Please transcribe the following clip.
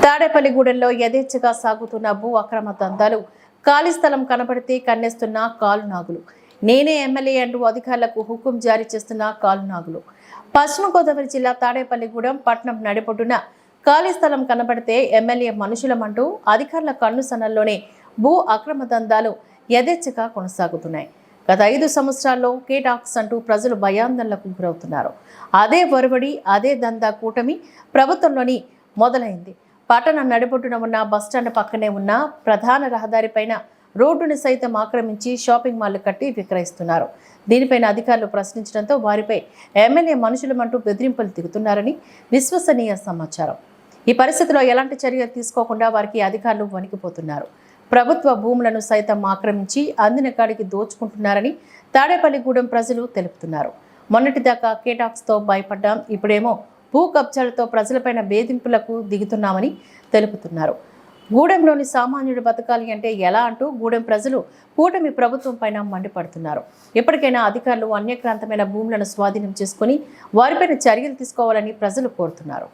తాడేపల్లిగూడెంలో యథేచ్ఛగా సాగుతున్న భూ అక్రమ దందాలు, ఖాళీ స్థలం కనబడితే కన్నేస్తున్న కాలునాగులు. నేనే ఎమ్మెల్యే అంటూ అధికారులకు హుకుం జారీ చేస్తున్న కాలునాగులు. పశ్చిమ గోదావరి జిల్లా తాడేపల్లిగూడెం పట్టణం నడిపొడ్డున ఖాళీ స్థలం కనబడితే ఎమ్మెల్యే మనుషులమంటూ అధికారుల కన్నుసన్నల్లోనే భూ అక్రమ దందాలు యథేచ్ఛగా కొనసాగుతున్నాయి. గత 5 సంవత్సరాల్లో కేటాక్స్ అంటూ ప్రజలు భయాందోళనకు గురవుతున్నారు. అదే ఒరవడి, అదే దందా కూటమి ప్రభుత్వంలోని మొదలైంది. పట్టణ నడిబొడ్డున ఉన్న బస్టాండ్ పక్కనే ఉన్న ప్రధాన రహదారిపైన రోడ్డుని సైతం ఆక్రమించి షాపింగ్ మాల్ కట్టి విక్రయిస్తున్నారు. దీనిపైన అధికారులు ప్రశ్నించడంతో వారిపై ఎమ్మెల్యే మనుషులమంటూ బెదిరింపులు దిగుతున్నారని విశ్వసనీయ సమాచారం. ఈ పరిస్థితిలో ఎలాంటి చర్యలు తీసుకోకుండా వారికి అధికారులు వణికిపోతున్నారు. ప్రభుత్వ భూములను సైతం ఆక్రమించి అందిన కాడికి దోచుకుంటున్నారని తాడేపల్లిగూడెం ప్రజలు తెలుపుతున్నారు. మొన్నటిదాకా కేటాక్స్తో భయపడ్డాం, ఇప్పుడేమో భూ కబ్జాలతో ప్రజలపైన వేధింపులకు దిగుతున్నామని తెలుపుతున్నారు. గూడెంలోని సామాన్యుడు బతకాలి అంటే ఎలా అంటూ గూడెం ప్రజలు కూటమి ప్రభుత్వం పైన మండిపడుతున్నారు. ఎప్పటికైనా అధికారులు అన్యక్రాంతమైన భూములను స్వాధీనం చేసుకుని వారిపైన చర్యలు తీసుకోవాలని ప్రజలు కోరుతున్నారు.